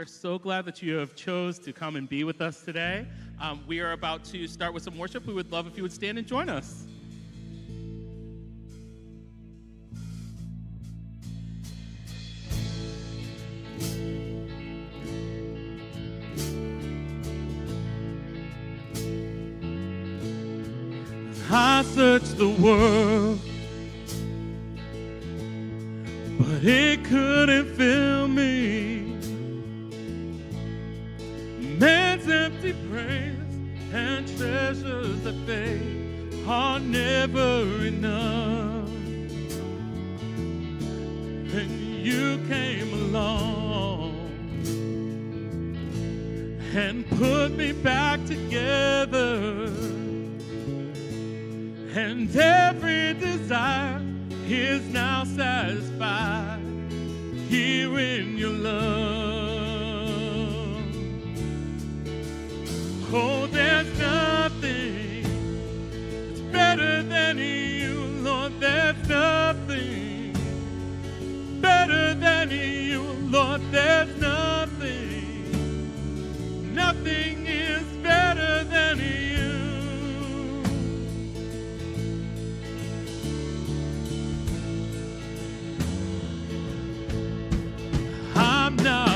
We're so glad that you have chose to come and be with us today. We are about to start with some worship. We would love if you would stand and join us. I searched the world, but it couldn't fill me. Man's empty praise and treasures that fade are never enough. Then you came along and put me back together. And every desire is now satisfied here in your love. Oh, there's nothing that's better than you, Lord. There's nothing better than you, Lord. There's nothing, nothing is better than you. I'm not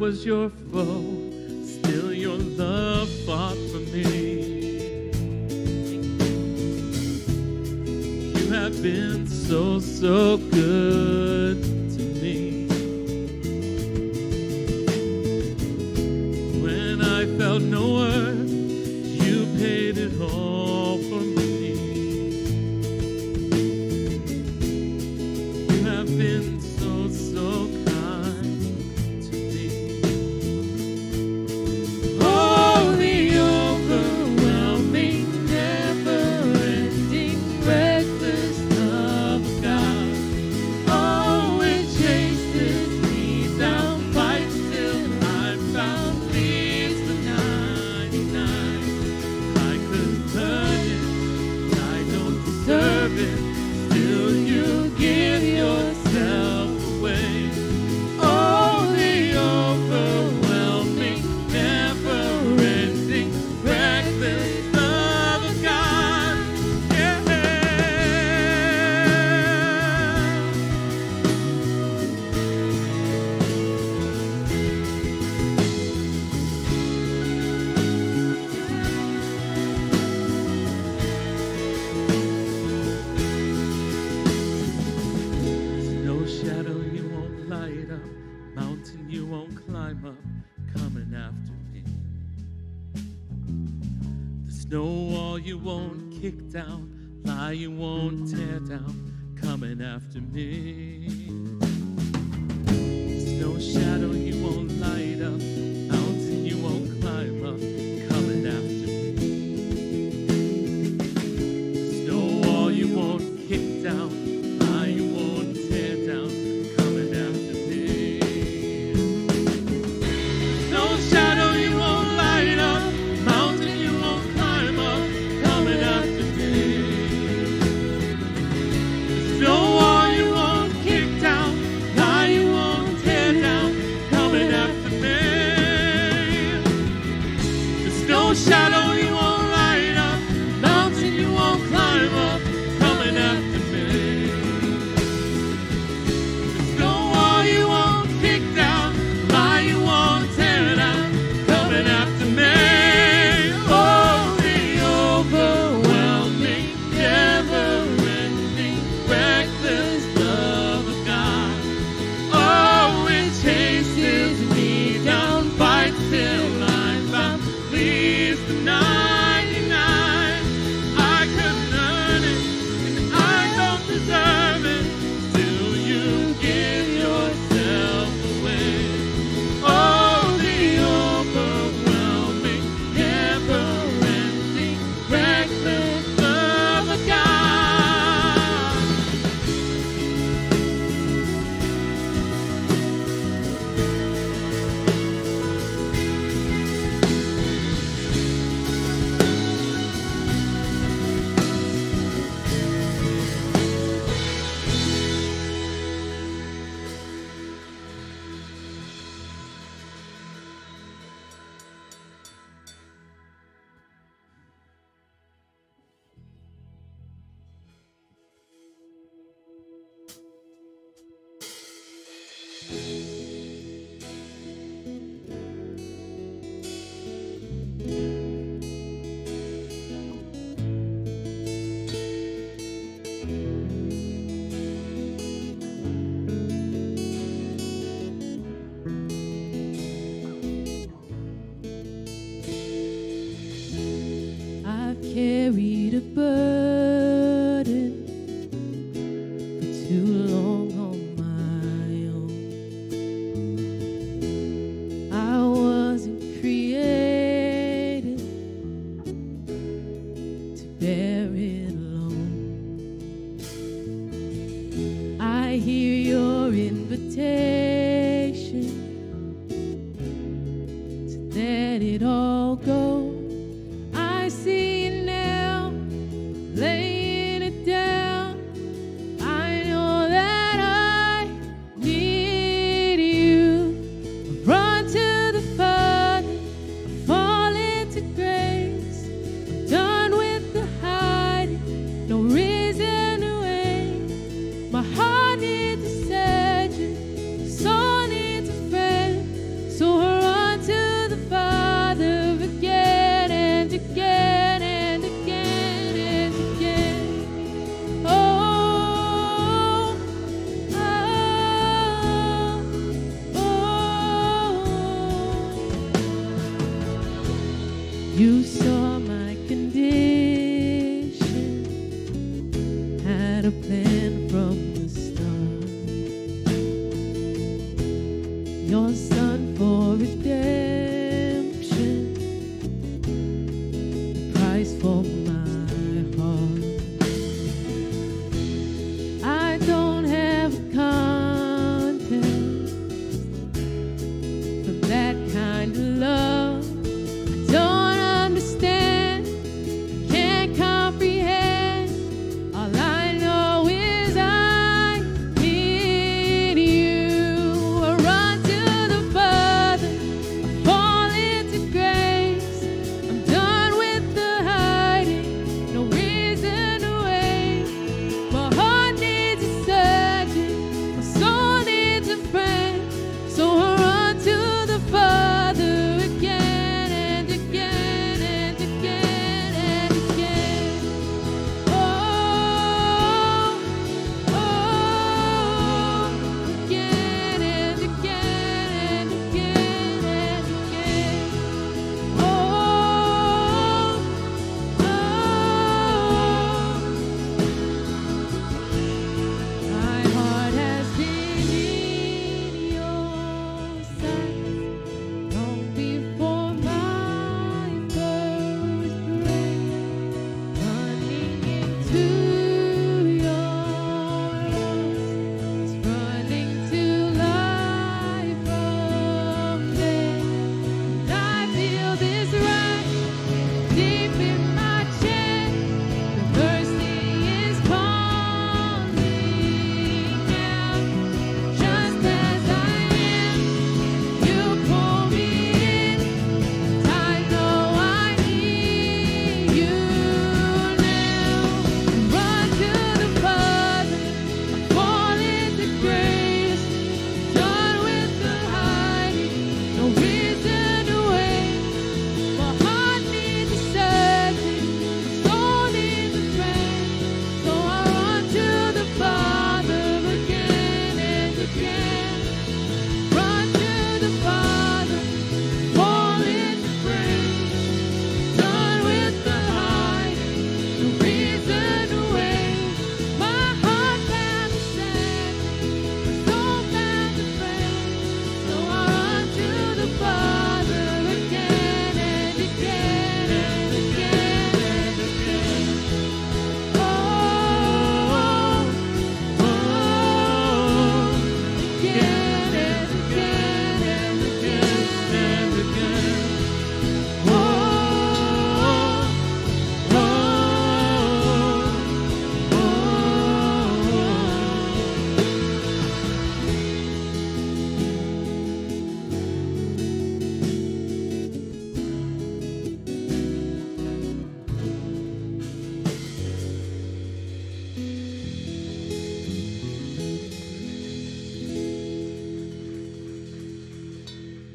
was your foe, still your love fought for me. You have been so, so good to me. When I felt no worth, you paid it all for me. You have been so, so kind to me. Oh, the overwhelming, never-ending, reckless love of God. Oh, it chases me down, fights till I'm found, leaves the 99. I couldn't earn it, I don't deserve it, still you give yourself away. Oh, the overwhelming, never-ending, reckless love of God. Yeah. No shadow you won't light up, mountain you won't climb up, coming after me. There's no wall you won't kick down, lie you won't tear down, coming after me. There's no shadow you won't light up, mountain you won't climb up, coming after me. There's no wall you won't kick down, lie you won't tear down, coming after me. No shadow you won't light up, mountain you won't climb up, coming after me. There's no wall you won't kick down, lie you won't tear down, coming after me. There's no shadow you won't light up, mountain you won't climb up, coming after me. There's no wall you won't kick down, lie you won't tear down, coming after me. Oh, the overwhelming, never-ending, reckless love of God. Oh, it chases me down, fights till I'm found, leaves the 99. I couldn't earn it, and I don't deserve it, till you give yourself away. Oh, the overwhelming, never-ending, reckless love of God. I've carried a burden for too long on my own. I wasn't created to bear it alone. I hear your invitation to let it all go. I see you now, laying it down. I know that I need you. I run to the Father, I fall into grace. I'm done with the hiding, no reason to wait. My heart needs a surgeon, had a plan from the start. Your son for redemption, the price for my heart. I don't have a contest from that kind of love. I don't understand, can't comprehend. All I know is I need you. I run to the Father, fall into grace. I'm done with the hiding, no reason to wait. My heart needs a surgeon, my soul needs a friend. So I run to the Father again and again and again and again. Oh, oh, again and again and again and again. Oh, my heart has been in your sight long before my first breath, running into your arms, running to life from there. And I feel this rush deep in my chest. The thirsty is calling out. Just as I am, you pull me in. I know I need you now. Run to the Father, fall into grace. Done with the hiding, no reason to wait. My heart needs a surgeon, my soul needs a friend. So I run to the Father again and again. Run to the Father, fall into grace. Done with the hiding, no reason to wait. My heart found a surgeon, my soul found a friend. So I run to the Father again and again and again and again. Oh, again and again and again and again.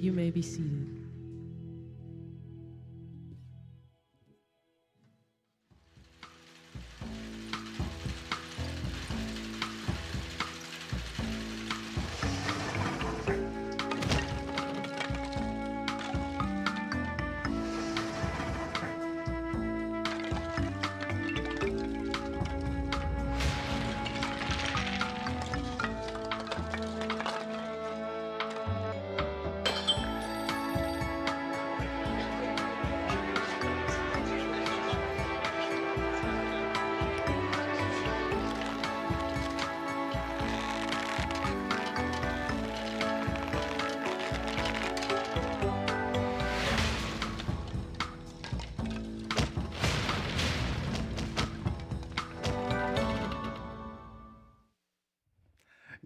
You may be seated.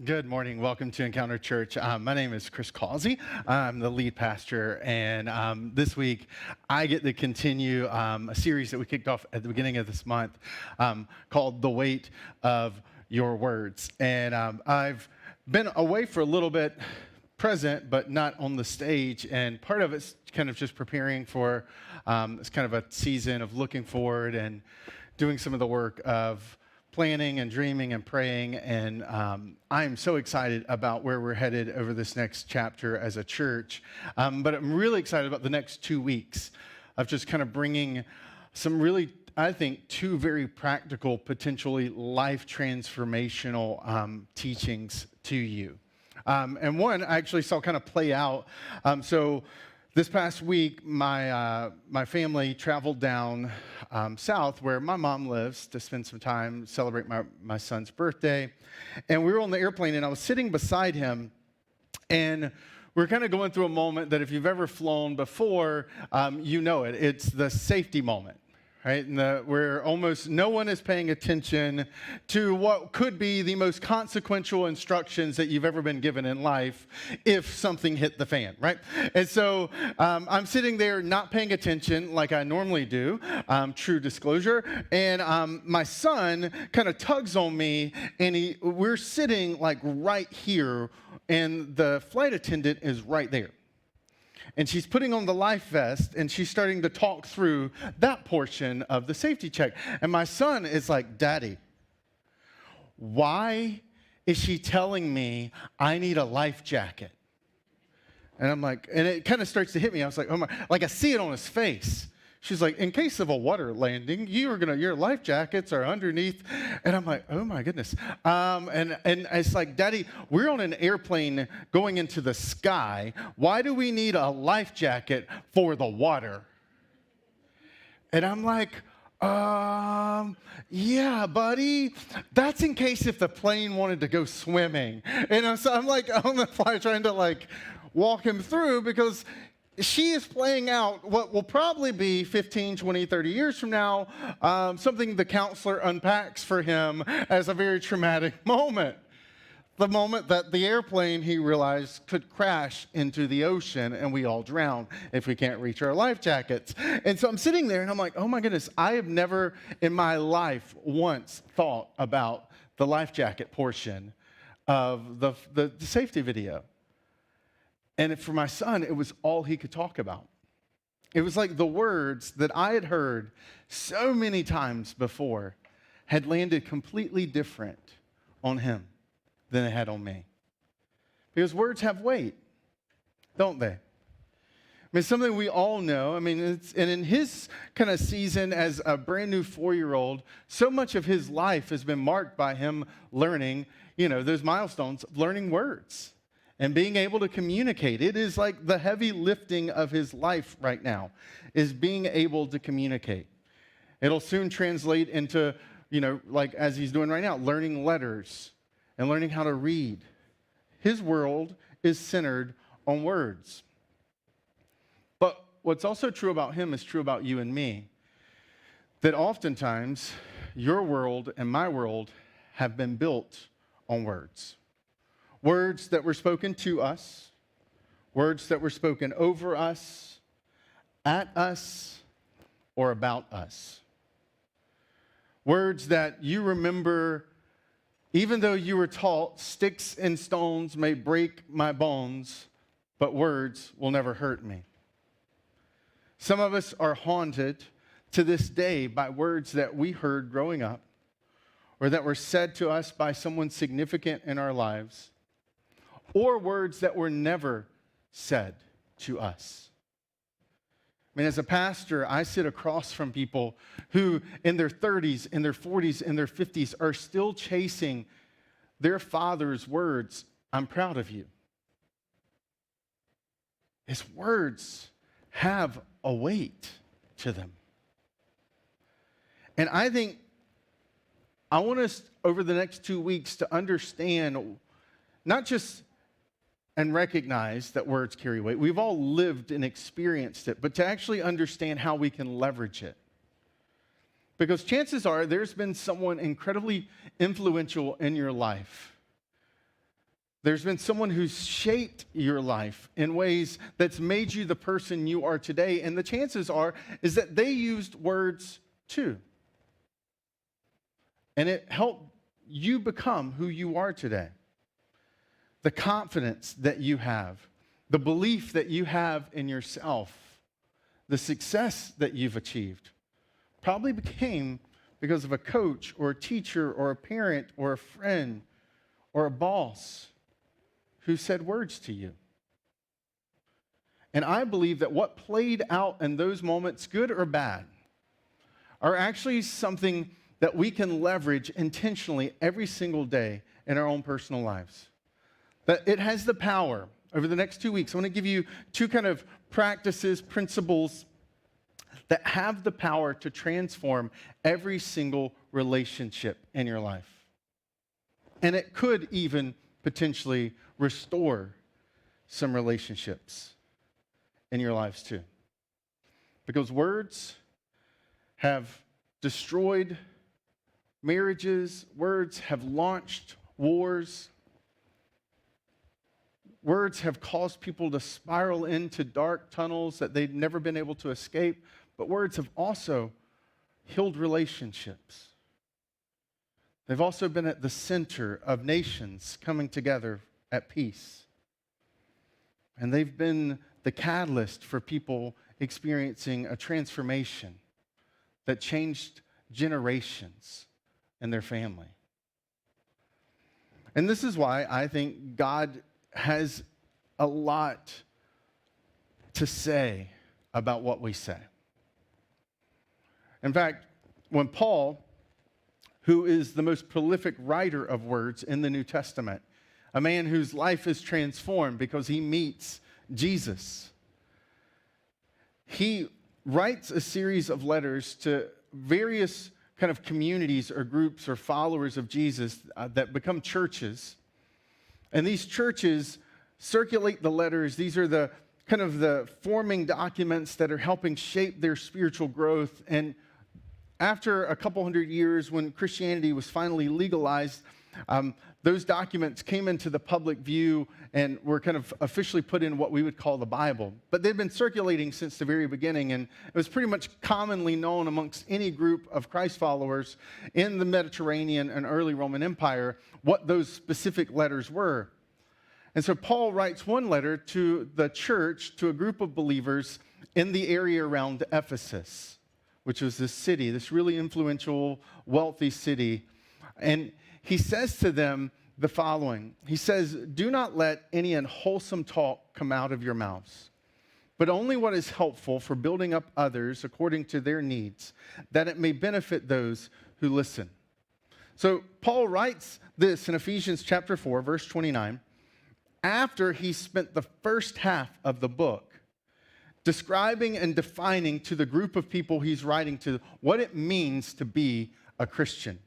Good morning. Welcome to Encounter Church. My name is Chris Causey. I'm the lead pastor, and this week I get to continue a series that we kicked off at the beginning of this month called The Weight of Your Words. And I've been away for a little bit, present, but not on the stage, and part of it's kind of just preparing for it's kind of a season of looking forward and doing some of the work of planning and dreaming and praying, and I'm so excited about where we're headed over this next chapter as a church, but I'm really excited about the next 2 weeks of just kind of bringing some really I think, two very practical, potentially life transformational teachings to you. And one I actually saw kind of play out. So this past week, my family traveled down south where my mom lives to spend some time, celebrate my son's birthday. And we were on the airplane, and I was sitting beside him, and we're kind of going through a moment that if you've ever flown before, you know it. It's the safety moment, right? And where almost no one is paying attention to what could be the most consequential instructions that you've ever been given in life if something hit the fan, right? And so I'm sitting there not paying attention like I normally do, true disclosure, and my son kind of tugs on me, and we're sitting like right here, and the flight attendant is right there. And she's putting on the life vest, and she's starting to talk through that portion of the safety check. And my son is like, Daddy, why is she telling me I need a life jacket? And I'm like, and it kind of starts to hit me. I was like, oh my, like I see it on his face. She's like, in case of a water landing, your life jackets are underneath. And I'm like, oh my goodness. And it's like, Daddy, we're on an airplane going into the sky. Why do we need a life jacket for the water? And I'm like, yeah, buddy, that's in case if the plane wanted to go swimming. And so I'm like on the fly trying to like walk him through, because she is playing out what will probably be 15, 20, 30 years from now, something the counselor unpacks for him as a very traumatic moment. The moment that the airplane, he realized, could crash into the ocean and we all drown if we can't reach our life jackets. And so I'm sitting there and I'm like, oh my goodness, I have never in my life once thought about the life jacket portion of the safety video. And for my son, it was all he could talk about. It was like the words that I had heard so many times before had landed completely different on him than it had on me. Because words have weight, don't they? I mean, it's something we all know. I mean, and in his kind of season as a brand new 4-year-old, so much of his life has been marked by him learning, those milestones of learning words and being able to communicate. It is like the heavy lifting of his life right now is being able to communicate. It'll soon translate into, like as he's doing right now, learning letters and learning how to read. His world is centered on words. But what's also true about him is true about you and me. That oftentimes your world and my world have been built on words. Words that were spoken to us, words that were spoken over us, at us, or about us. Words that you remember, even though you were taught, sticks and stones may break my bones, but words will never hurt me. Some of us are haunted to this day by words that we heard growing up, or that were said to us by someone significant in our lives, or words that were never said to us. I mean, as a pastor, I sit across from people who in their 30s, in their 40s, in their 50s are still chasing their father's words, I'm proud of you. His words have a weight to them. And I think I want us over the next 2 weeks to understand, not just and recognize that words carry weight. We've all lived and experienced it, but to actually understand how we can leverage it. Because chances are there's been someone incredibly influential in your life. There's been someone who's shaped your life in ways that's made you the person you are today, and the chances are is that they used words too. And it helped you become who you are today. The confidence that you have, the belief that you have in yourself, the success that you've achieved, probably became because of a coach or a teacher or a parent or a friend or a boss who said words to you. And I believe that what played out in those moments, good or bad, are actually something that we can leverage intentionally every single day in our own personal lives. That it has the power. Over the next 2 weeks, I want to give you two kind of practices, principles that have the power to transform every single relationship in your life. And it could even potentially restore some relationships in your lives too. Because words have destroyed marriages, words have launched wars, words have caused people to spiral into dark tunnels that they've never been able to escape, but words have also healed relationships. They've also been at the center of nations coming together at peace. And they've been the catalyst for people experiencing a transformation that changed generations in their family. And this is why I think God has a lot to say about what we say. In fact, when Paul, who is the most prolific writer of words in the New Testament, a man whose life is transformed because he meets Jesus, he writes a series of letters to various kind of communities or groups or followers of Jesus that become churches. And these churches circulate the letters. These are the kind of the forming documents that are helping shape their spiritual growth. And after a couple hundred years, when Christianity was finally legalized, those documents came into the public view and were kind of officially put in what we would call the Bible. But they've been circulating since the very beginning, and it was pretty much commonly known amongst any group of Christ followers in the Mediterranean and early Roman Empire what those specific letters were. And so Paul writes one letter to the church, to a group of believers in the area around Ephesus, which was this city, this really influential, wealthy city. And he says to them the following. He says, "Do not let any unwholesome talk come out of your mouths, but only what is helpful for building up others according to their needs, that it may benefit those who listen." So Paul writes this in Ephesians chapter 4, verse 29, after he spent the first half of the book describing and defining to the group of people he's writing to what it means to be a Christian.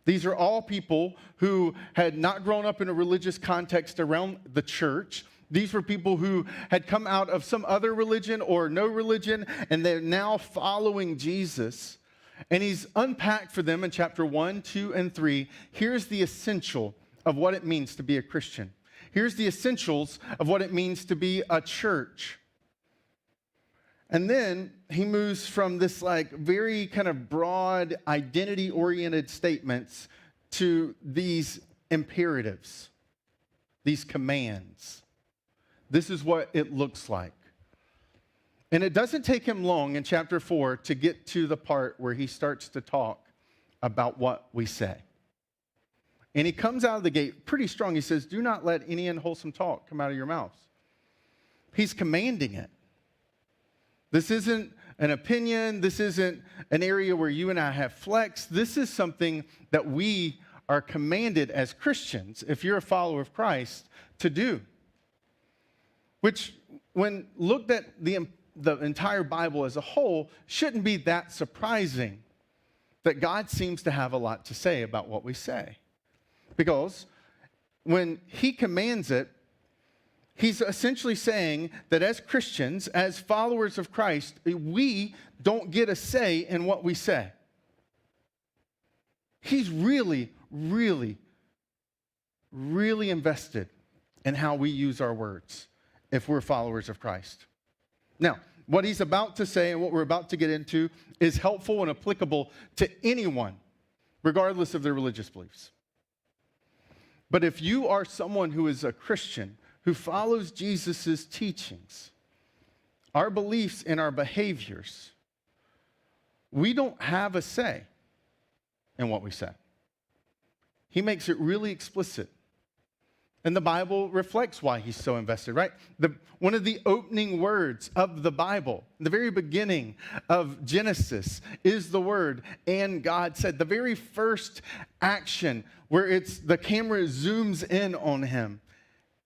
These are all people who had not grown up in a religious context around the church. These were people who had come out of some other religion or no religion, and they're now following Jesus. And he's unpacked for them in chapter 1, 2, and 3. Here's the essential of what it means to be a Christian. Here's the essentials of what it means to be a church. And then he moves from this like very kind of broad identity-oriented statements to these imperatives, these commands. This is what it looks like. And it doesn't take him long in chapter 4 to get to the part where he starts to talk about what we say. And he comes out of the gate pretty strong. He says, "Do not let any unwholesome talk come out of your mouths." He's commanding it. This isn't an opinion. This isn't an area where you and I have flex. This is something that we are commanded as Christians, if you're a follower of Christ, to do. Which, when looked at the entire Bible as a whole, shouldn't be that surprising that God seems to have a lot to say about what we say. Because when he commands it, he's essentially saying that as Christians, as followers of Christ, we don't get a say in what we say. He's really, really, really invested in how we use our words if we're followers of Christ. Now, what he's about to say and what we're about to get into is helpful and applicable to anyone, regardless of their religious beliefs. But if you are someone who is a Christian, who follows Jesus' teachings, our beliefs and our behaviors, we don't have a say in what we say. He makes it really explicit And the Bible reflects why he's so invested, right? One of the opening words of the Bible, the very beginning of Genesis, is the word, and God said. The very first action where the camera zooms in on him,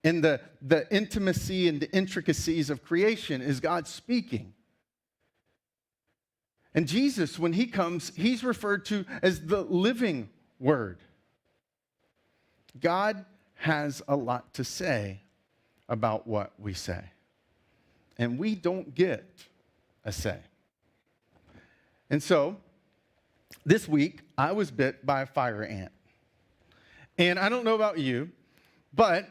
and the intimacy and the intricacies of creation is God speaking. And Jesus, when he comes, he's referred to as the living word. God has a lot to say about what we say. And we don't get a say. And so, this week, I was bit by a fire ant. And I don't know about you, but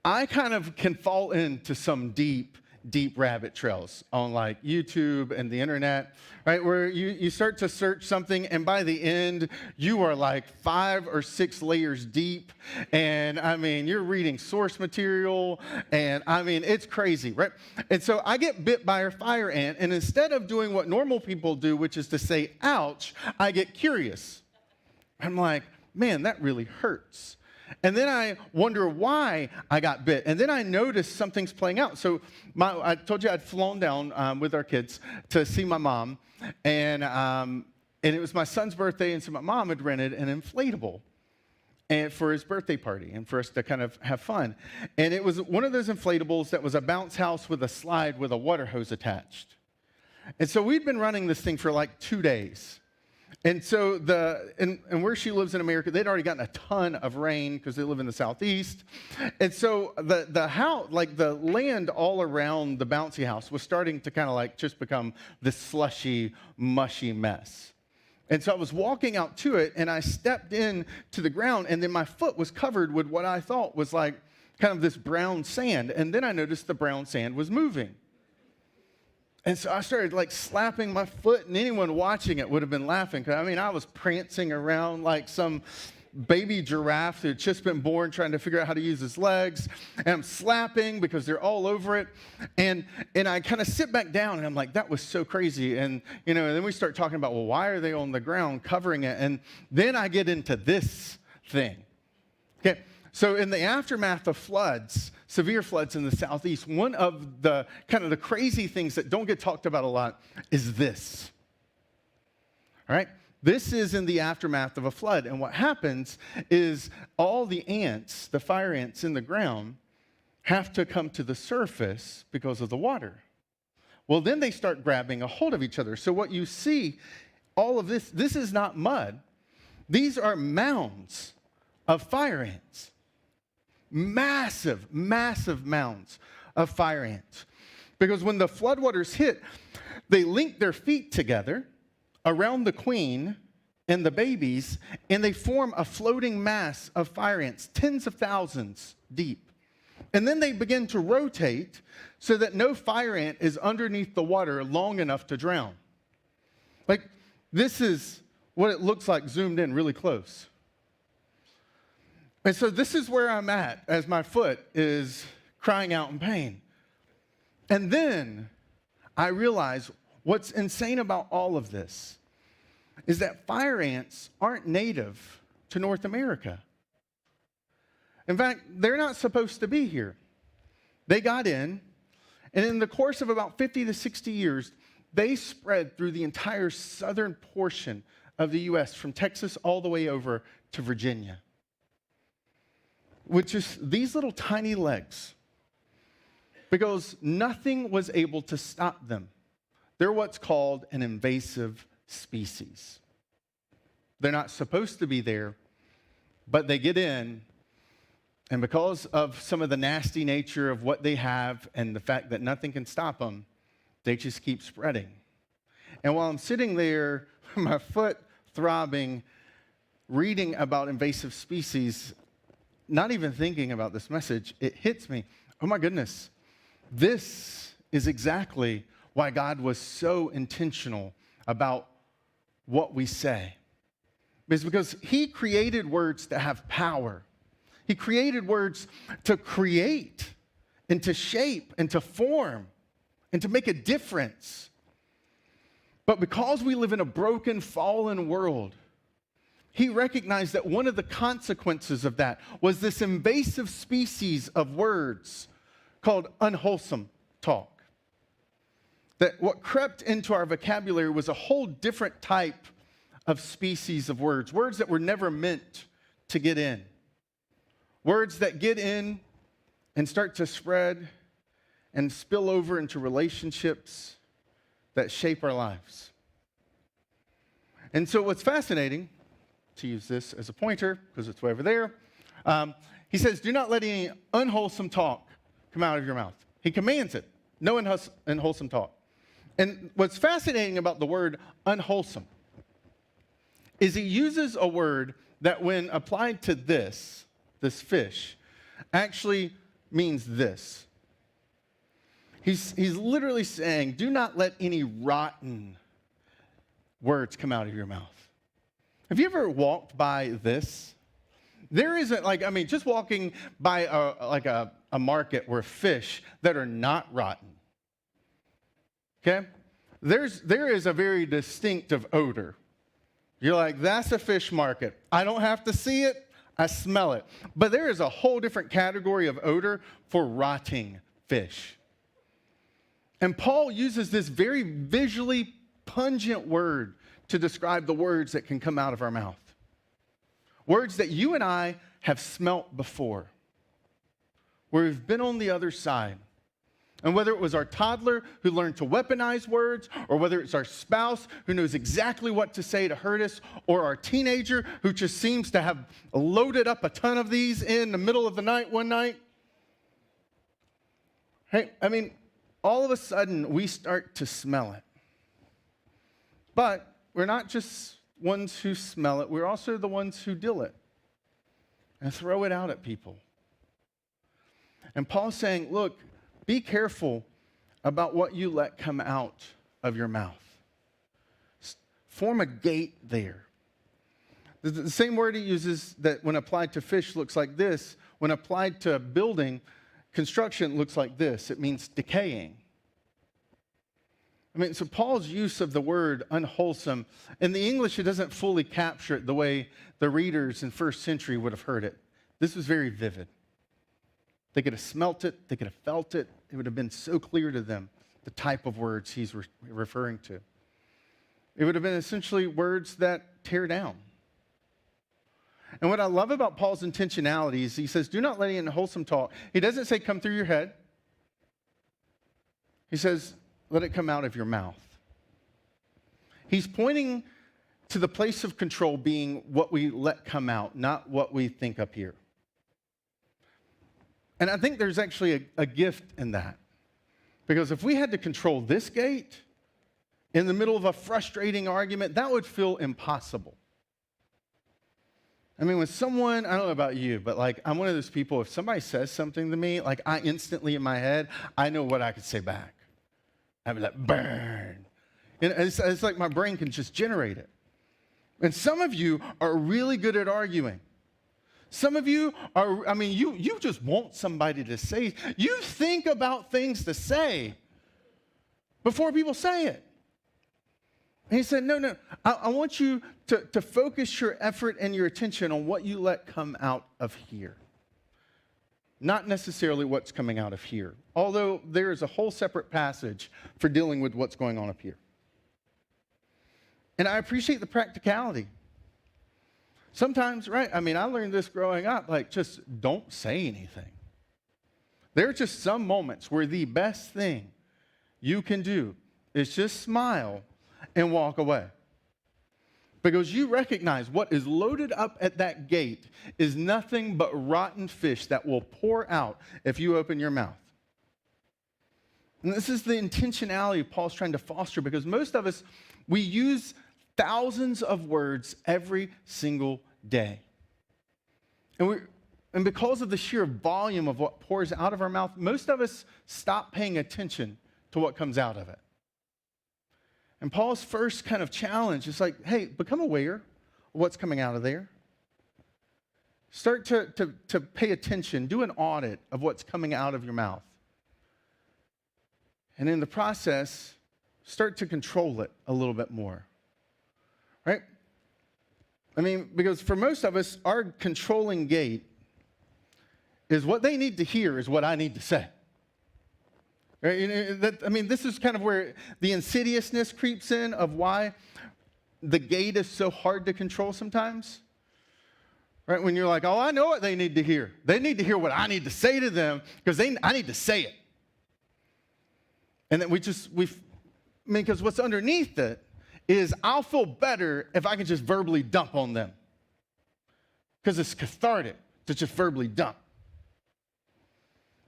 I kind of can fall into some deep rabbit trails on like YouTube and the internet, right? Where you start to search something, and by the end, you are like 5 or 6 layers deep. And I mean, you're reading source material, and I mean, it's crazy, right? And so I get bit by a fire ant, and instead of doing what normal people do, which is to say, ouch, I get curious. I'm like, man, that really hurts. And then I wonder why I got bit. And then I noticed something's playing out. So I told you I'd flown down with our kids to see my mom. And it was my son's birthday, and so my mom had rented an inflatable for his birthday party and for us to kind of have fun. And it was one of those inflatables that was a bounce house with a slide with a water hose attached. And so we'd been running this thing for like 2 days. And so and where she lives in America, they'd already gotten a ton of rain because they live in the southeast. And so the house, like the land all around the bouncy house, was starting to kind of like just become this slushy, mushy mess. And so I was walking out to it, and I stepped in to the ground, and then my foot was covered with what I thought was like kind of this brown sand. And then I noticed the brown sand was moving. And so I started like slapping my foot, and anyone watching it would have been laughing. Because I mean, I was prancing around like some baby giraffe who had just been born trying to figure out how to use his legs. And I'm slapping because they're all over it. And I kind of sit back down, and I'm like, that was so crazy. And, and then we start talking about, well, why are they on the ground covering it? And then I get into this thing. Okay. So in the aftermath of floods, severe floods in the southeast, one of the kind of the crazy things that don't get talked about a lot is this. All right? This is in the aftermath of a flood. And what happens is all the ants, the fire ants in the ground, have to come to the surface because of the water. Well, then they start grabbing a hold of each other. So what you see, all of this is not mud. These are mounds of fire ants. Massive, massive mounds of fire ants. Because when the floodwaters hit, they link their feet together around the queen and the babies, and they form a floating mass of fire ants, tens of thousands deep. And then they begin to rotate so that no fire ant is underneath the water long enough to drown. Like, this is what it looks like zoomed in really close. And so this is where I'm at as my foot is crying out in pain. And then I realize what's insane about all of this is that fire ants aren't native to North America. In fact, they're not supposed to be here. They got in, and in the course of about 50 to 60 years, they spread through the entire southern portion of the U.S., from Texas all the way over to Virginia. Which is these little tiny legs, because nothing was able to stop them. They're what's called an invasive species. They're not supposed to be there, but they get in, and because of some of the nasty nature of what they have and the fact that nothing can stop them, they just keep spreading. And while I'm sitting there, my foot throbbing, reading about invasive species, not even thinking about this message, it hits me. Oh my goodness, this is exactly why God was so intentional about what we say. It's because he created words to have power. He created words to create and to shape and to form and to make a difference. But because we live in a broken, fallen world, he recognized that one of the consequences of that was this invasive species of words called unwholesome talk. That what crept into our vocabulary was a whole different type of species of words, words that were never meant to get in, words that get in and start to spread and spill over into relationships that shape our lives. And so what's fascinating, to use this as a pointer, because it's way over there, he says, do not let any unwholesome talk come out of your mouth. He commands it, no unwholesome talk. And what's fascinating about the word unwholesome is he uses a word that when applied to this fish, actually means this. He's literally saying, do not let any rotten words come out of your mouth. Have you ever walked by this? There isn't just walking by a market where fish that are not rotten. Okay? There is a very distinctive odor. You're like, that's a fish market. I don't have to see it, I smell it. But there is a whole different category of odor for rotting fish. And Paul uses this very visually pungent word to describe the words that can come out of our mouth. Words that you and I have smelt before, where we've been on the other side. And whether it was our toddler who learned to weaponize words, or whether it's our spouse who knows exactly what to say to hurt us, or our teenager who just seems to have loaded up a ton of these in the middle of the night one night. Hey, all of a sudden we start to smell it. But we're not just ones who smell it, we're also the ones who deal it and throw it out at people. And Paul's saying, look, be careful about what you let come out of your mouth. Form a gate there. The same word he uses that when applied to fish looks like this, when applied to building, construction looks like this. It means decaying. So Paul's use of the word unwholesome, in the English, it doesn't fully capture it the way the readers in first century would have heard it. This was very vivid. They could have smelt it. They could have felt it. It would have been so clear to them, the type of words he's referring to. It would have been essentially words that tear down. And what I love about Paul's intentionality is he says, do not let any unwholesome talk. He doesn't say come through your head. He says, let it come out of your mouth. He's pointing to the place of control being what we let come out, not what we think up here. And I think there's actually a gift in that. Because if we had to control this gate in the middle of a frustrating argument, that would feel impossible. When someone, I don't know about you, but I'm one of those people, if somebody says something to me, I instantly in my head, I know what I could say back. I'd be like, burn. And it's like my brain can just generate it. And some of you are really good at arguing. Some of you are, you just want somebody to say, you think about things to say before people say it. And he said, no, I want you to focus your effort and your attention on what you let come out of here. Not necessarily what's coming out of here, although there is a whole separate passage for dealing with what's going on up here. And I appreciate the practicality. Sometimes, right, I learned this growing up, just don't say anything. There are just some moments where the best thing you can do is just smile and walk away. Because you recognize what is loaded up at that gate is nothing but rotten fish that will pour out if you open your mouth. And this is the intentionality Paul's trying to foster, because most of us, we use thousands of words every single day. And because of the sheer volume of what pours out of our mouth, most of us stop paying attention to what comes out of it. And Paul's first kind of challenge is hey, become aware of what's coming out of there. Start to pay attention. Do an audit of what's coming out of your mouth. And in the process, start to control it a little bit more. Right? I mean, because for most of us, our controlling gate is what they need to hear is what I need to say. Right? This is kind of where the insidiousness creeps in of why the gate is so hard to control sometimes. Right? When you're like, oh, I know what they need to hear. They need to hear what I need to say to them because I need to say it. And then because what's underneath it is I'll feel better if I can just verbally dump on them. Because it's cathartic to just verbally dump.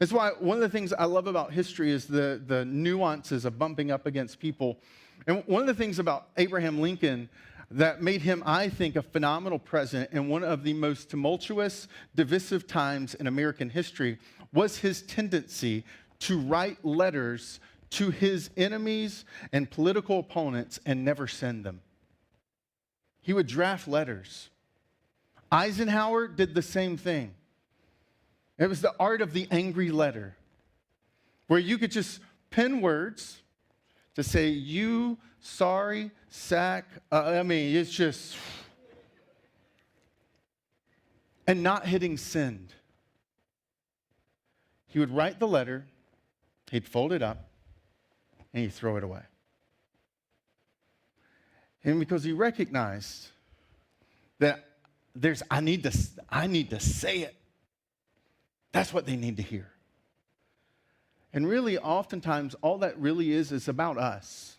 That's why one of the things I love about history is the nuances of bumping up against people. And one of the things about Abraham Lincoln that made him, I think, a phenomenal president in one of the most tumultuous, divisive times in American history was his tendency to write letters to his enemies and political opponents and never send them. He would draft letters. Eisenhower did the same thing. It was the art of the angry letter, where you could just pen words to say, you, sorry, sack, it's just, and not hitting send. He would write the letter, he'd fold it up, and he'd throw it away. And because he recognized that I need to say it. That's what they need to hear. And really, oftentimes, all that really is about us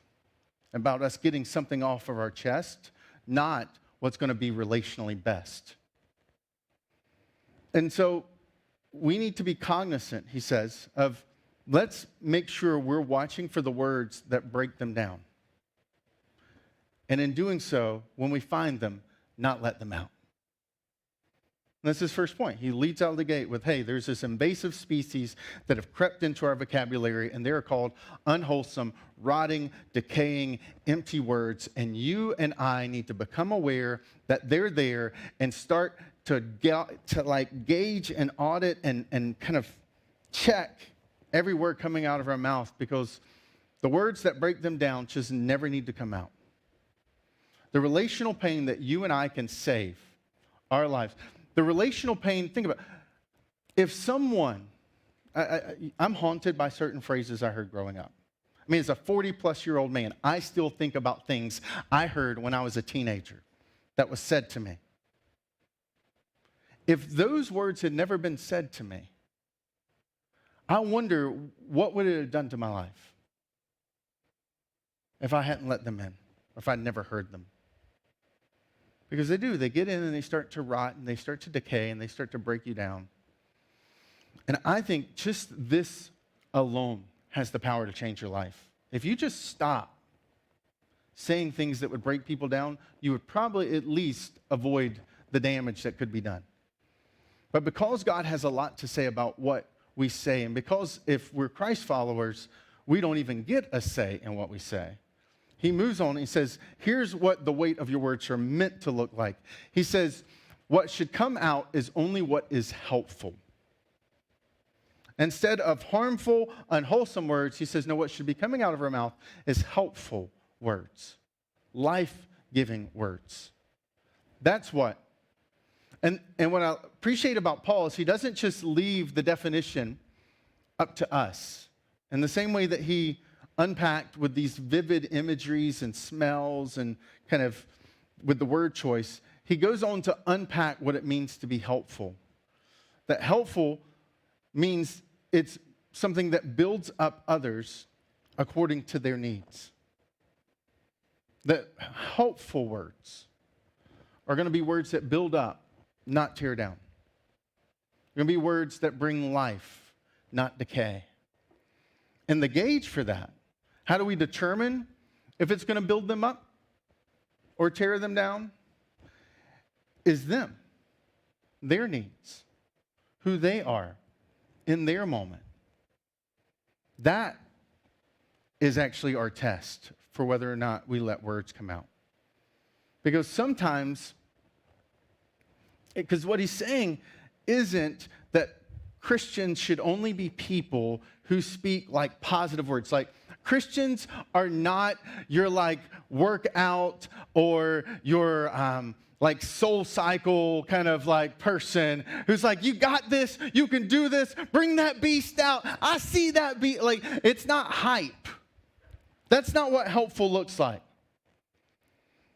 getting something off of our chest, not what's going to be relationally best. And so we need to be cognizant, he says, of let's make sure we're watching for the words that break them down. And in doing so, when we find them, not let them out. And that's his first point. He leads out of the gate with, hey, there's this invasive species that have crept into our vocabulary, and they're called unwholesome, rotting, decaying, empty words. And you and I need to become aware that they're there and start to gauge and audit and kind of check every word coming out of our mouth, because the words that break them down just never need to come out. The relational pain that you and I can save our lives. The relational pain, think about it. If someone, I'm haunted by certain phrases I heard growing up. I mean, as a 40-plus-year-old man, I still think about things I heard when I was a teenager that was said to me. If those words had never been said to me, I wonder what would it have done to my life if I hadn't let them in, or if I'd never heard them. Because they do. They get in and they start to rot and they start to decay and they start to break you down. And I think just this alone has the power to change your life. If you just stop saying things that would break people down, you would probably at least avoid the damage that could be done. But because God has a lot to say about what we say, and because if we're Christ followers, we don't even get a say in what we say. He moves on and he says, here's what the weight of your words are meant to look like. He says, what should come out is only what is helpful. Instead of harmful, unwholesome words, he says, no, what should be coming out of our mouth is helpful words, life-giving words. That's what. And what I appreciate about Paul is he doesn't just leave the definition up to us. In the same way that he unpacked with these vivid imageries and smells and kind of with the word choice, he goes on to unpack what it means to be helpful. That helpful means it's something that builds up others according to their needs. That helpful words are going to be words that build up, not tear down. They're going to be words that bring life, not decay. And the gauge for that, how do we determine if it's going to build them up or tear them down? Is them, their needs, who they are in their moment. That is actually our test for whether or not we let words come out. Because sometimes, because what he's saying isn't that Christians should only be people who speak like positive words. Like Christians are not your like workout or your like soul cycle kind of like person who's like, you got this, you can do this, bring that beast out. I see that beast. Like, it's not hype. That's not what helpful looks like.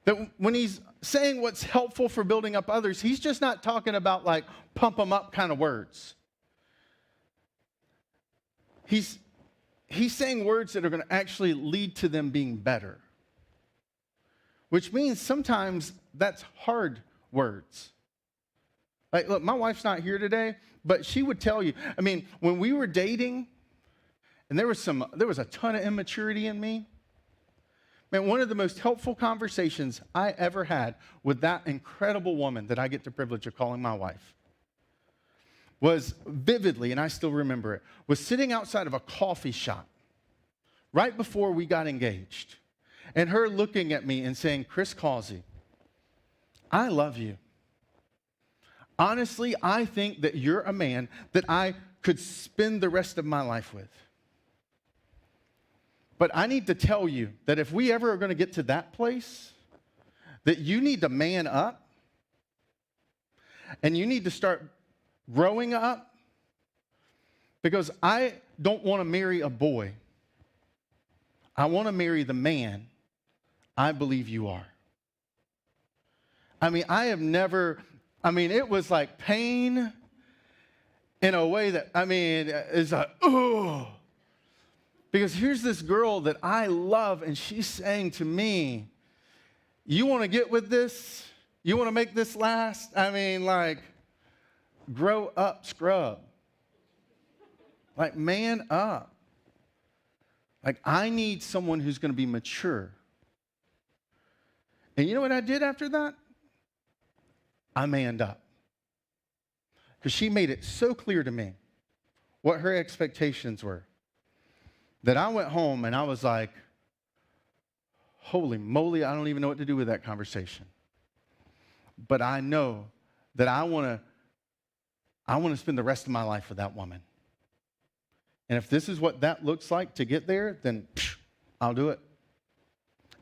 That when he's saying what's helpful for building up others, he's just not talking about like pump them up kind of words. He's saying words that are going to actually lead to them being better. Which means sometimes that's hard words. Like, look, my wife's not here today, but she would tell you, I mean, when we were dating, and there was a ton of immaturity in me. Man, one of the most helpful conversations I ever had with that incredible woman that I get the privilege of calling my wife was vividly, and I still remember it, was sitting outside of a coffee shop right before we got engaged. And her looking at me and saying, Chris Causey, I love you. Honestly, I think that you're a man that I could spend the rest of my life with. But I need to tell you that if we ever are going to get to that place, that you need to man up and you need to start growing up, because I don't want to marry a boy. I want to marry the man I believe you are. I mean, it was like pain in a way that, is like, oh. Because here's this girl that I love, and she's saying to me, you want to get with this? You want to make this last? Grow up, scrub. Like, man up. Like, I need someone who's going to be mature. And you know what I did after that? I manned up. Because she made it so clear to me what her expectations were that I went home and I was like, holy moly, I don't even know what to do with that conversation. But I know that I want to spend the rest of my life with that woman. And if this is what that looks like to get there, then I'll do it.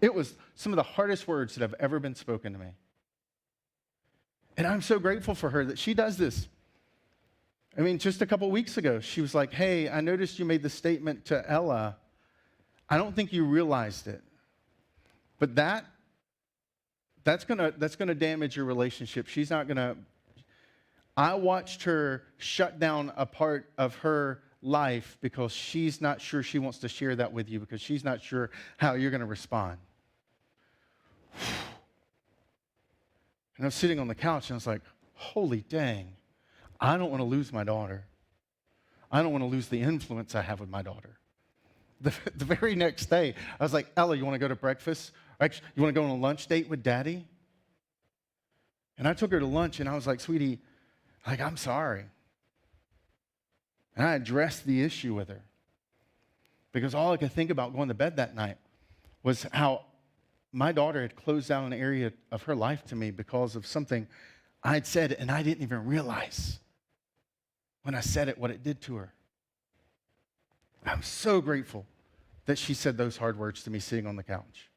It was some of the hardest words that have ever been spoken to me. And I'm so grateful for her that she does this. Just a couple weeks ago, she was like, hey, I noticed you made the statement to Ella. I don't think you realized it. But that's gonna damage your relationship. She's not gonna. I watched her shut down a part of her life because she's not sure she wants to share that with you, because she's not sure how you're gonna respond. And I was sitting on the couch and I was like, holy dang, I don't want to lose my daughter. I don't want to lose the influence I have with my daughter. The very next day, I was like, Ella, you want to go to breakfast? Actually, you want to go on a lunch date with Daddy? And I took her to lunch and I was like, sweetie, I'm sorry. And I addressed the issue with her. Because all I could think about going to bed that night was how my daughter had closed down an area of her life to me because of something I'd said, and I didn't even realize when I said it what it did to her. I'm so grateful that she said those hard words to me sitting on the couch.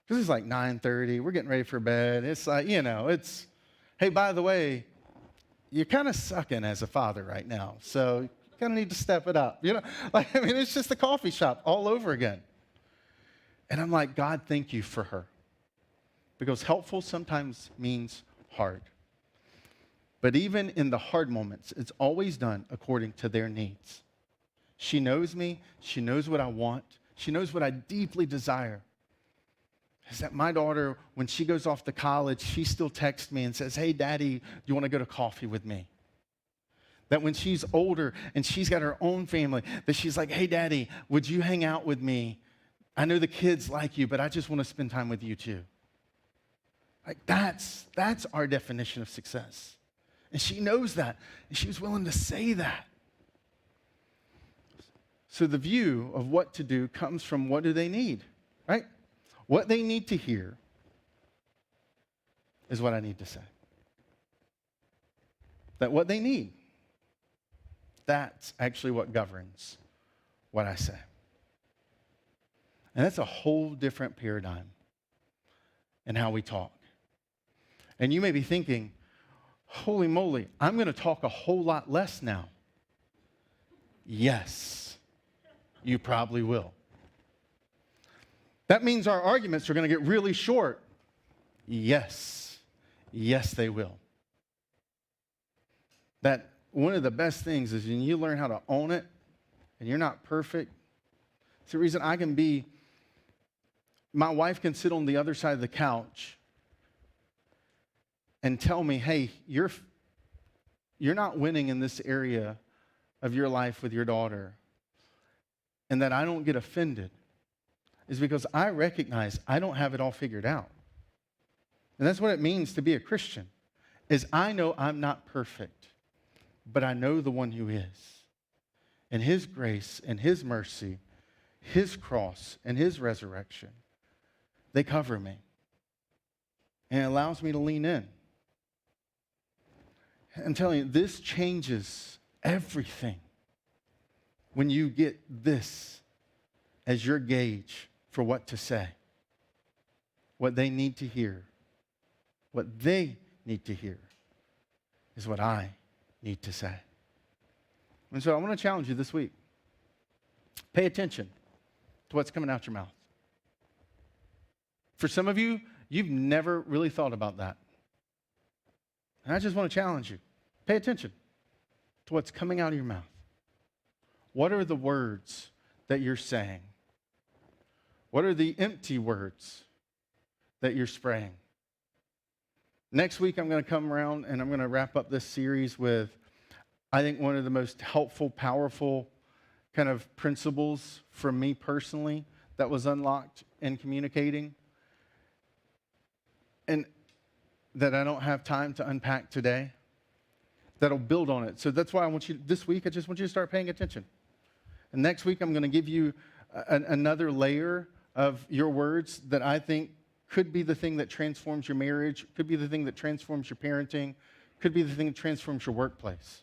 This is like 9:30. We're getting ready for bed. It's like, hey, by the way, you're kind of sucking as a father right now, so you kind of need to step it up. It's just a coffee shop all over again. And I'm like, God, thank you for her. Because helpful sometimes means hard. But even in the hard moments, it's always done according to their needs. She knows me. She knows what I want. She knows what I deeply desire. Is that my daughter, when she goes off to college, she still texts me and says, hey, Daddy, do you want to go to coffee with me? That when she's older and she's got her own family, that she's like, hey, Daddy, would you hang out with me? I know the kids like you, but I just want to spend time with you too. That's our definition of success. And she knows that, and she was willing to say that. So the view of what to do comes from what do they need, right? What they need to hear is what I need to say. That what they need, that's actually what governs what I say. And that's a whole different paradigm in how we talk. And you may be thinking, holy moly, I'm going to talk a whole lot less now. Yes, you probably will. That means our arguments are going to get really short. Yes, they will. That one of the best things is when you learn how to own it, and you're not perfect. It's the reason my wife can sit on the other side of the couch and tell me, hey, you're not winning in this area of your life with your daughter, and that I don't get offended is because I recognize I don't have it all figured out. And that's what it means to be a Christian, is I know I'm not perfect, but I know the one who is. And his grace and his mercy, his cross and his resurrection, they cover me. And it allows me to lean in. I'm telling you, this changes everything when you get this as your gauge for what to say, what they need to hear. What they need to hear is what I need to say. And so I want to challenge you this week. Pay attention to what's coming out your mouth. For some of you, you've never really thought about that. And I just want to challenge you. Pay attention to what's coming out of your mouth. What are the words that you're saying? What are the empty words that you're spraying? Next week, I'm going to come around and I'm going to wrap up this series with, I think, one of the most helpful, powerful kind of principles for me personally that was unlocked in communicating and that I don't have time to unpack today, that'll build on it. So that's why this week, I just want you to start paying attention. And next week, I'm going to give you another layer of your words that I think could be the thing that transforms your marriage, could be the thing that transforms your parenting, could be the thing that transforms your workplace.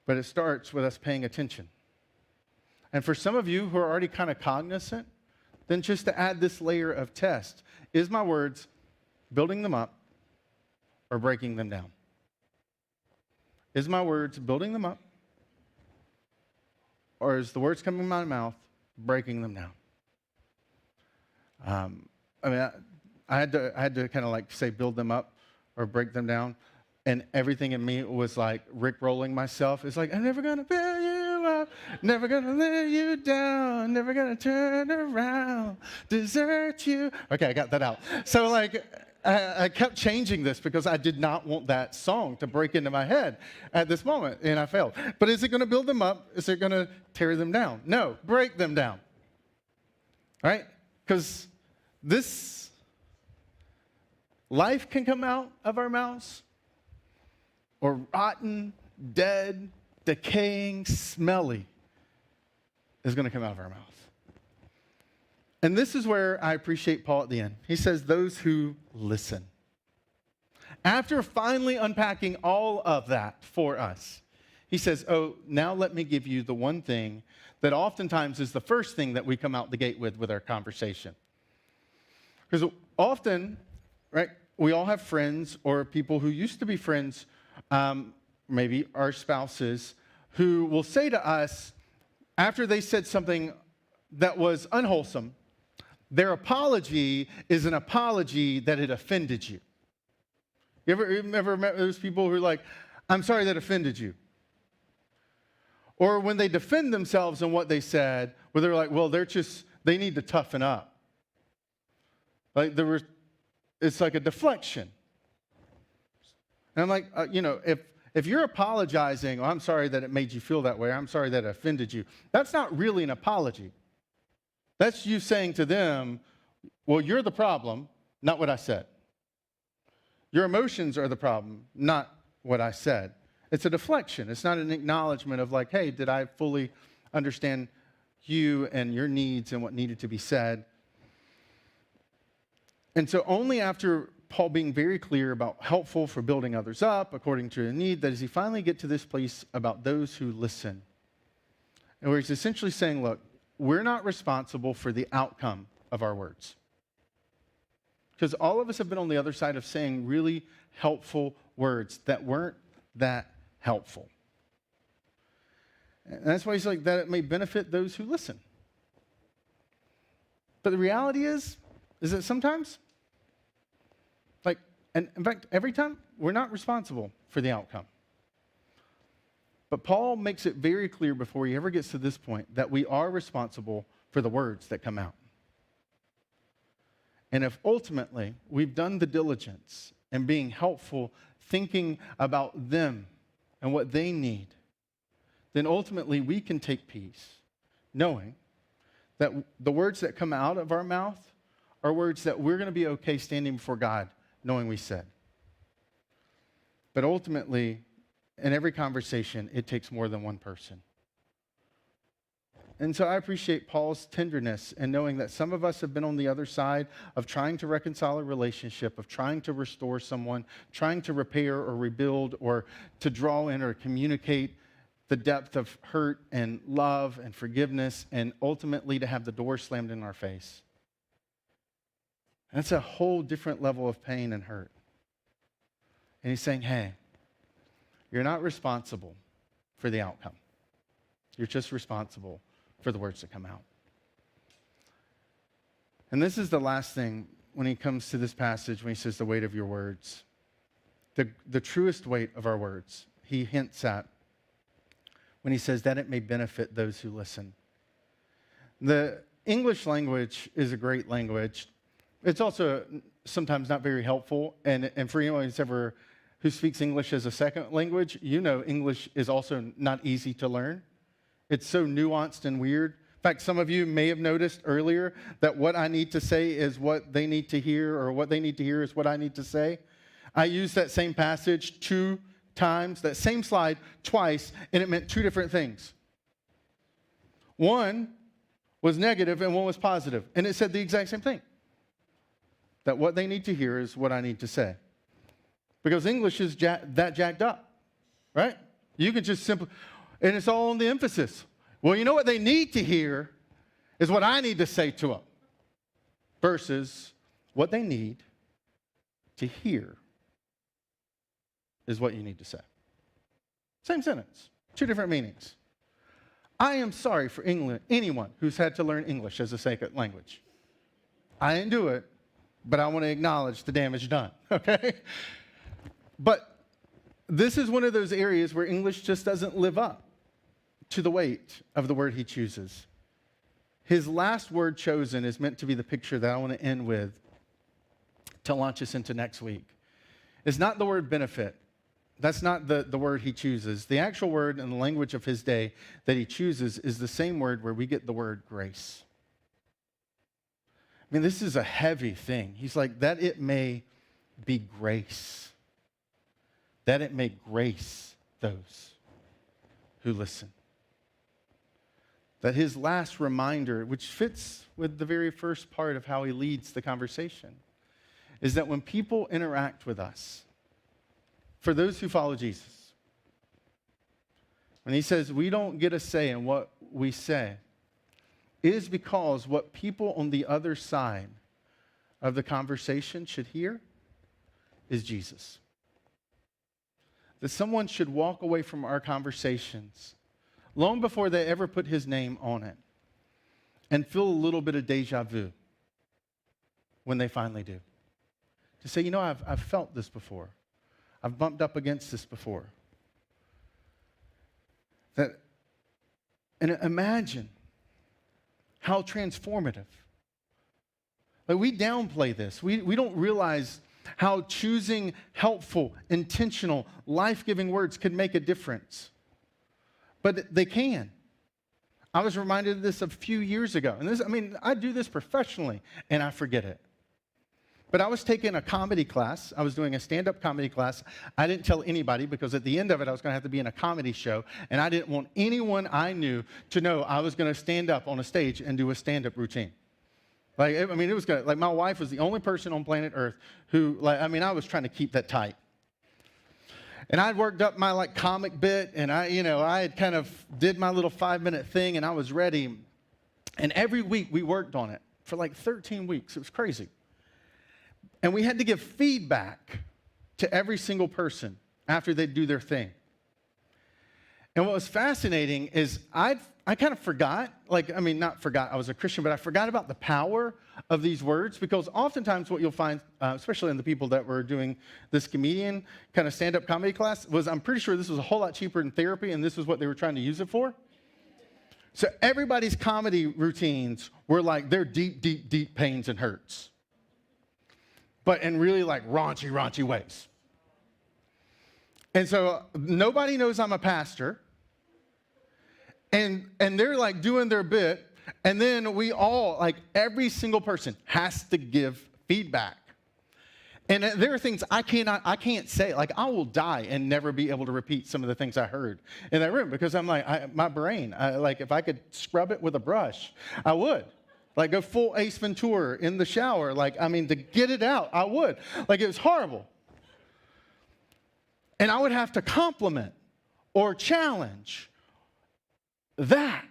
But it starts with us paying attention. And for some of you who are already kind of cognizant, then just to add this layer of test, is my words building them up or breaking them down? Is my words building them up, or is the words coming out of my mouth breaking them down? I had to kind of like say build them up or break them down, and everything in me was like Rick-rolling myself. It's like, I'm never going to build you up, never going to let you down, never going to turn around, desert you. Okay, I got that out. So like, I kept changing this because I did not want that song to break into my head at this moment, and I failed. But is it going to build them up? Is it going to tear them down? No, break them down. All right? Because this life can come out of our mouths, or rotten, dead, decaying, smelly is going to come out of our mouth. And this is where I appreciate Paul at the end. He says, those who listen. After finally unpacking all of that for us, he says, oh, now let me give you the one thing that oftentimes is the first thing that we come out the gate with our conversation. Because often, right, we all have friends or people who used to be friends, maybe our spouses, who will say to us, after they said something that was unwholesome, their apology is an apology that it offended you. You ever met those people who are like, I'm sorry that offended you? Or when they defend themselves on what they said, where they're like, well, they need to toughen up. Like it's like a deflection. And I'm like, if you're apologizing, oh, I'm sorry that it made you feel that way, I'm sorry that it offended you, that's not really an apology. That's you saying to them, well, you're the problem, not what I said. Your emotions are the problem, not what I said. It's a deflection. It's not an acknowledgement of like, hey, did I fully understand you and your needs and what needed to be said? And so only after Paul being very clear about helpful for building others up according to a need, that does he finally get to this place about those who listen. And where he's essentially saying, look, we're not responsible for the outcome of our words. Because all of us have been on the other side of saying really helpful words that weren't that helpful. And that's why he's like, that it may benefit those who listen. But the reality is that sometimes, and in fact, every time, we're not responsible for the outcome. But Paul makes it very clear before he ever gets to this point that we are responsible for the words that come out. And if ultimately we've done the diligence and being helpful, thinking about them and what they need, then ultimately we can take peace, knowing that the words that come out of our mouth are words that we're going to be okay standing before God, knowing we said. But ultimately, in every conversation, it takes more than one person. And so I appreciate Paul's tenderness and knowing that some of us have been on the other side of trying to reconcile a relationship, of trying to restore someone, trying to repair or rebuild or to draw in or communicate the depth of hurt and love and forgiveness, and ultimately to have the door slammed in our face. That's a whole different level of pain and hurt. And he's saying, hey, you're not responsible for the outcome. You're just responsible for the words that come out. And this is the last thing when he comes to this passage, when he says the weight of your words. The truest weight of our words, he hints at when he says that it may benefit those who listen. The English language is a great language. It's also sometimes not very helpful. And for anyone who speaks English as a second language, you know English is also not easy to learn. It's so nuanced and weird. In fact, some of you may have noticed earlier that what I need to say is what they need to hear, or what they need to hear is what I need to say. I used that same passage 2 times, that same slide twice, and it meant 2 different things. One was negative and one was positive, and it said the exact same thing. That what they need to hear is what I need to say. Because English is that jacked up, right? You can just simply, and it's all on the emphasis. Well, you know what they need to hear is what I need to say to them. Versus what they need to hear is what you need to say. Same sentence, 2 different meanings. I am sorry for anyone who's had to learn English as a second language. I didn't do it, but I want to acknowledge the damage done, okay? But this is one of those areas where English just doesn't live up to the weight of the word he chooses. His last word chosen is meant to be the picture that I want to end with to launch us into next week. It's not the word benefit. That's not the word he chooses. The actual word in the language of his day that he chooses is the same word where we get the word grace. I mean, this is a heavy thing. He's like, that it may be grace. That it may grace those who listen. That his last reminder, which fits with the very first part of how he leads the conversation, is that when people interact with us, for those who follow Jesus, when he says we don't get a say in what we say, it is because what people on the other side of the conversation should hear is Jesus. That someone should walk away from our conversations long before they ever put his name on it and feel a little bit of deja vu when they finally do. To say, you know, I've felt this before. I've bumped up against this before. And imagine how transformative. Like, we downplay this. We don't realize how choosing helpful, intentional, life-giving words can make a difference. But they can. I was reminded of this a few years ago. And I do this professionally, and I forget it. But I was taking a comedy class. I was doing a stand-up comedy class. I didn't tell anybody because at the end of it, I was going to have to be in a comedy show, and I didn't want anyone I knew to know I was going to stand up on a stage and do a stand-up routine. It was good. Like, my wife was the only person on planet Earth who, I was trying to keep that tight. And I'd worked up my, comic bit, and I had kind of did my little 5-minute thing, and I was ready. And every week we worked on it for like 13 weeks. It was crazy. And we had to give feedback to every single person after they'd do their thing. And what was fascinating is I kind of forgot, not forgot I was a Christian, but I forgot about the power of these words, because oftentimes what you'll find, especially in the people that were doing this comedian kind of stand-up comedy class, was I'm pretty sure this was a whole lot cheaper than therapy, and this was what they were trying to use it for. So everybody's comedy routines were like their deep, deep, deep pains and hurts, but in really like raunchy, raunchy ways. And so nobody knows I'm a pastor. And they're like doing their bit, and then we all, like every single person has to give feedback. And there are things I can't say. Like I will die and never be able to repeat some of the things I heard in that room, because I'm like, my brain, like if I could scrub it with a brush, I would. Like go full Ace Ventura in the shower. To get it out, I would. Like it was horrible. And I would have to compliment or challenge that.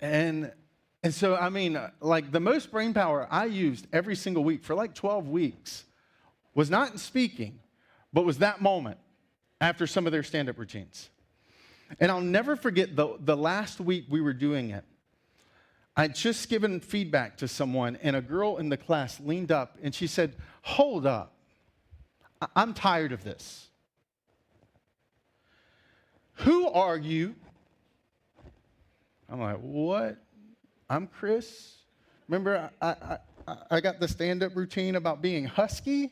And so, the most brain power I used every single week for like 12 weeks was not in speaking, but was that moment after some of their stand-up routines. And I'll never forget the last week we were doing it. I'd just given feedback to someone, and a girl in the class leaned up and she said, "Hold up, I'm tired of this. Who are you?" I'm like, "What? I'm Chris. Remember, I got the stand-up routine about being husky?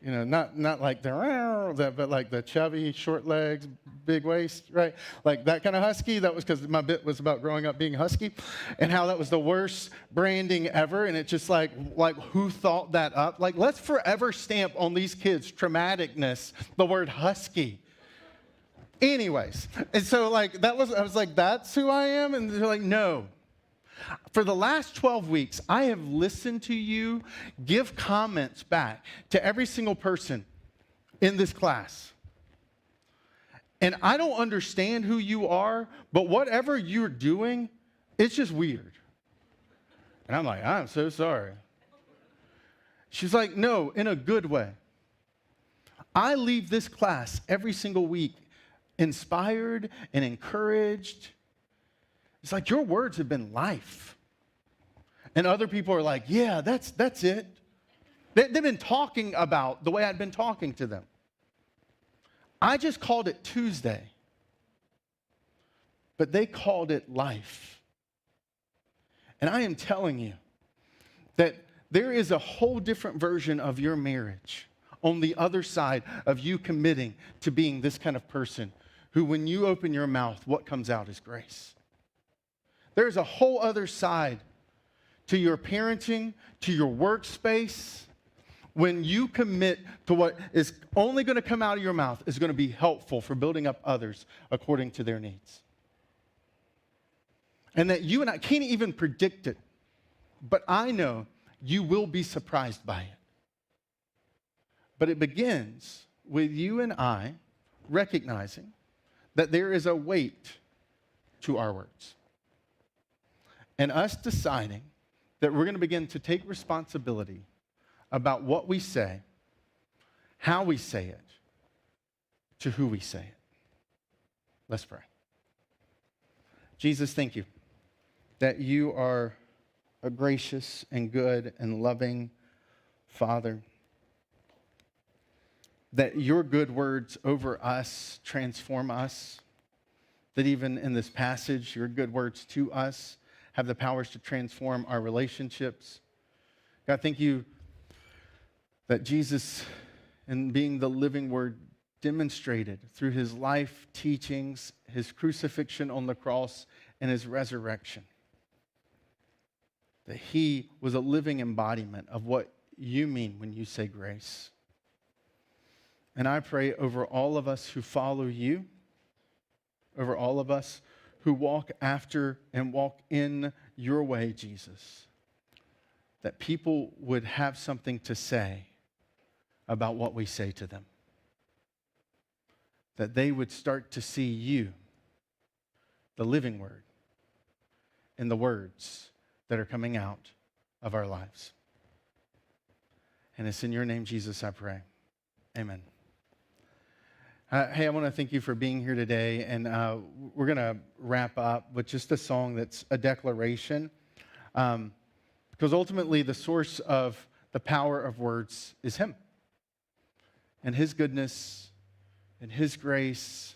You know, not like but like the chubby, short legs, big waist, right? Like that kind of husky. That was because my bit was about growing up being husky and how that was the worst branding ever. And it's just like who thought that up? Like, let's forever stamp on these kids' traumaticness the word husky. Anyways, and so I was like, that's who I am? And they're like, no. For the last 12 weeks, I have listened to you give comments back to every single person in this class. And I don't understand who you are, but whatever you're doing, it's just weird. And I'm like, I'm so sorry. She's like, no, in a good way. I leave this class every single week inspired and encouraged. It's like your words have been life. And other people are like, yeah, that's it. They've been talking about the way I'd been talking to them. I just called it Tuesday, but they called it life. And I am telling you that there is a whole different version of your marriage on the other side of you committing to being this kind of person who, when you open your mouth, what comes out is grace. There's a whole other side to your parenting, to your workspace, when you commit to what is only going to come out of your mouth is going to be helpful for building up others according to their needs. And that you and I can't even predict it, but I know you will be surprised by it. But it begins with you and I recognizing that there is a weight to our words. And us deciding that we're going to begin to take responsibility about what we say, how we say it, to who we say it. Let's pray. Jesus, thank you that you are a gracious and good and loving Father, that your good words over us transform us, that even in this passage, your good words to us have the powers to transform our relationships. God, thank you that Jesus, in being the living word, demonstrated through his life teachings, his crucifixion on the cross, and his resurrection, that he was a living embodiment of what you mean when you say grace. And I pray over all of us who follow you, over all of us who walk after and walk in your way, Jesus, that people would have something to say about what we say to them. That they would start to see you, the living word, in the words that are coming out of our lives. And it's in your name, Jesus, I pray. Amen. Hey, I want to thank you for being here today, and we're going to wrap up with just a song that's a declaration, because ultimately the source of the power of words is Him, and His goodness, and His grace,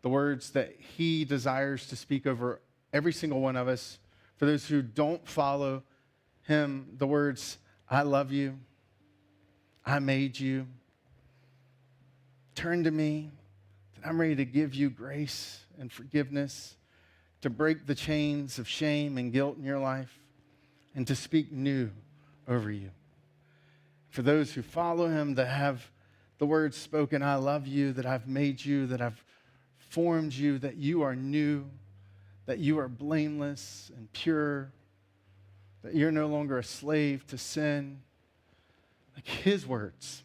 the words that He desires to speak over every single one of us. For those who don't follow Him, the words, I love you, I made you, turn to me, that I'm ready to give you grace and forgiveness, to break the chains of shame and guilt in your life, and to speak new over you. For those who follow Him, that have the words spoken, I love you, that I've made you, that I've formed you, that you are new, that you are blameless and pure, that you're no longer a slave to sin. Like His words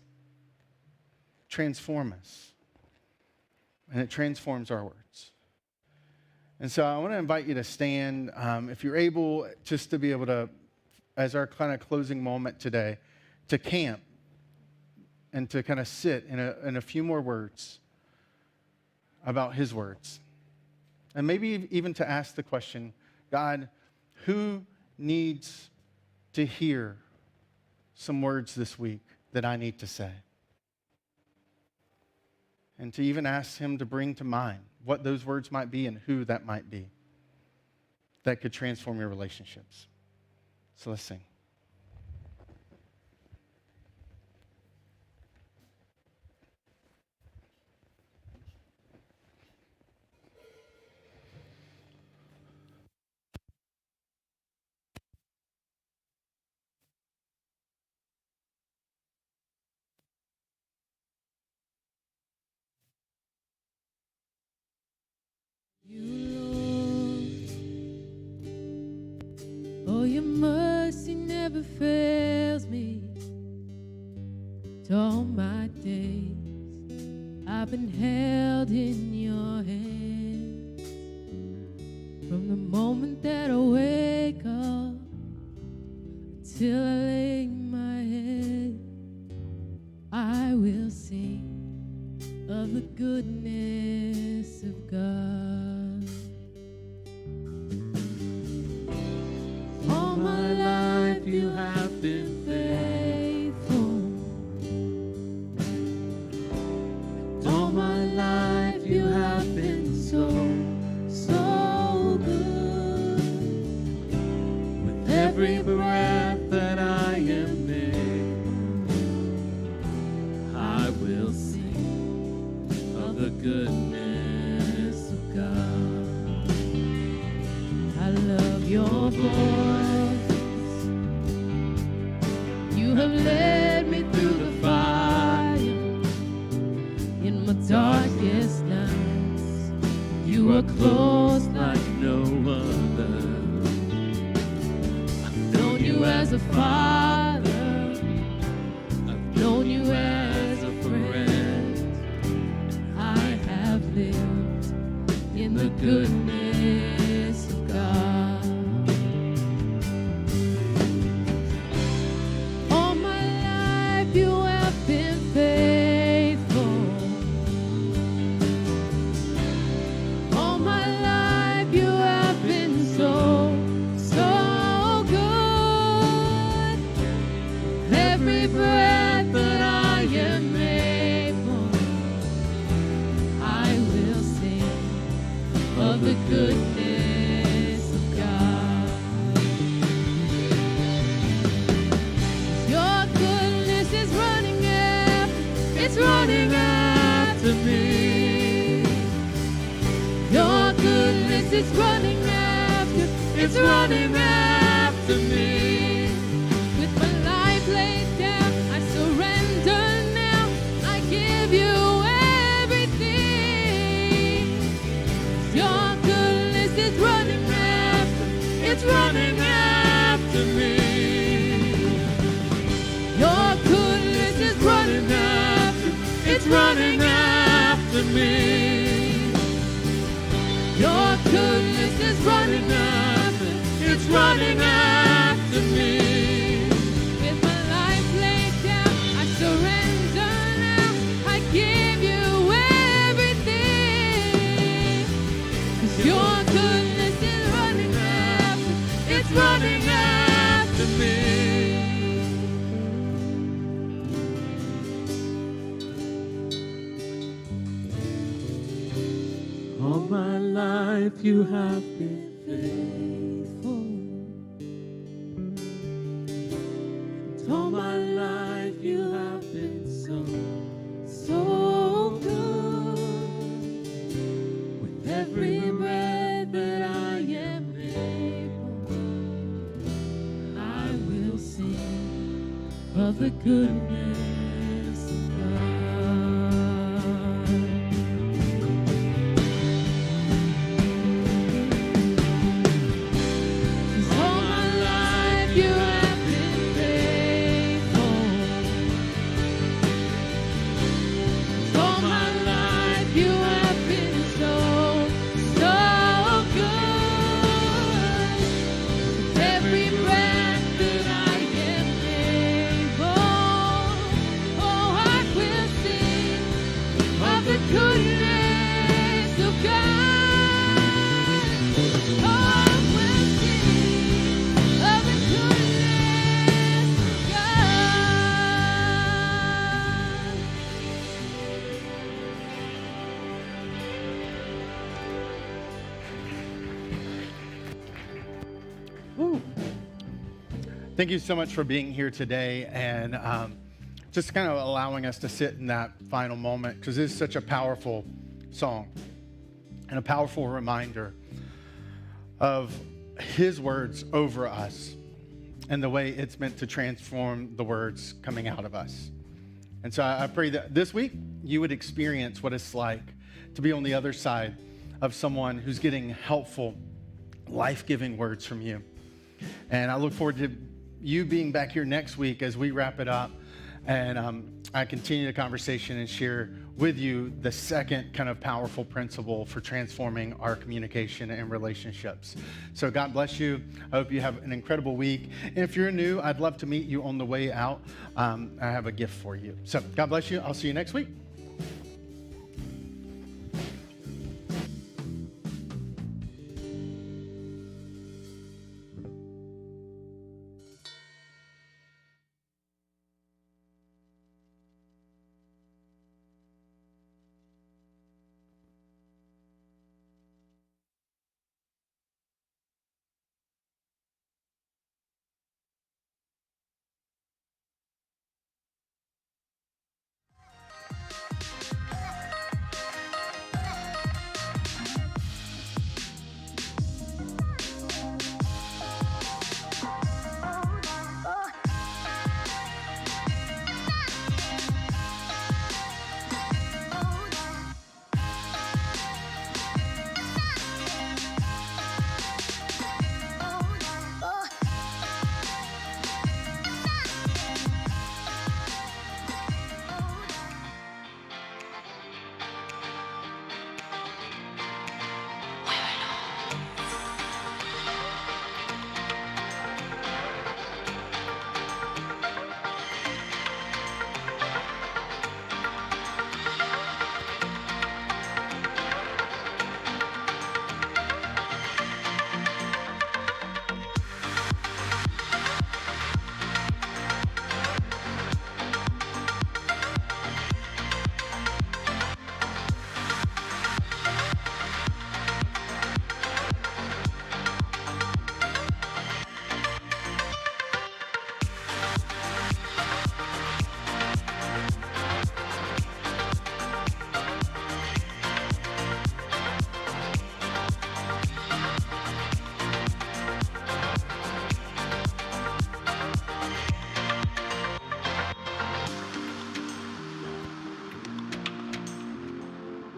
transform us, and it transforms our words. And so I want to invite you to stand, if you're able, just to be able to, as our kind of closing moment today, to camp and to kind of sit in a few more words about His words. And maybe even to ask the question, God, who needs to hear some words this week that I need to say? And to even ask Him to bring to mind what those words might be and who that might be that could transform your relationships. So let's sing. Oh, your mercy never fails me. To all my days, I've been held in your hands. From the moment that I wake up till I lay my head, I will sing of the goodness of God. All my life you have been faithful. All my life you have been so, so good. With every breath that I am made, I will sing of the goodness of God. I love your voice. You have led me through the fire in my darkest nights. You are close like no other. I've known you as a father. I've known you as a friend. I have lived in the goodness of God. You have been faithful. All my life you have been so, so good. Every breath that I am able, I will sing of the goodness of God. Your goodness is it's running after me. Your goodness is running after, it's running after me. With my life laid down, I surrender now. I give you everything. Your goodness is running after, it's running after me. Your goodness is running after, it's running after me. Your goodness is running after, life you have been faithful. And all my life you have been so, so good. With every breath that I am able, I will sing of the goodness of God. 'Cause all my life you have been faithful. 'Cause all my life you have been so, so good. With every breath that I am able, oh, I will sing of the goodness of God. Oh, I will sing of the goodness of God. Woo. Thank you so much for being here today and just kind of allowing us to sit in that final moment, because this is such a powerful song and a powerful reminder of his words over us and the way it's meant to transform the words coming out of us. And so I pray that this week you would experience what it's like to be on the other side of someone who's getting helpful, life-giving words from you. And I look forward to you being back here next week as we wrap it up. And I continue the conversation and share with you the second kind of powerful principle for transforming our communication and relationships. So God bless you. I hope you have an incredible week. And if you're new, I'd love to meet you on the way out. I have a gift for you. So God bless you. I'll see you next week.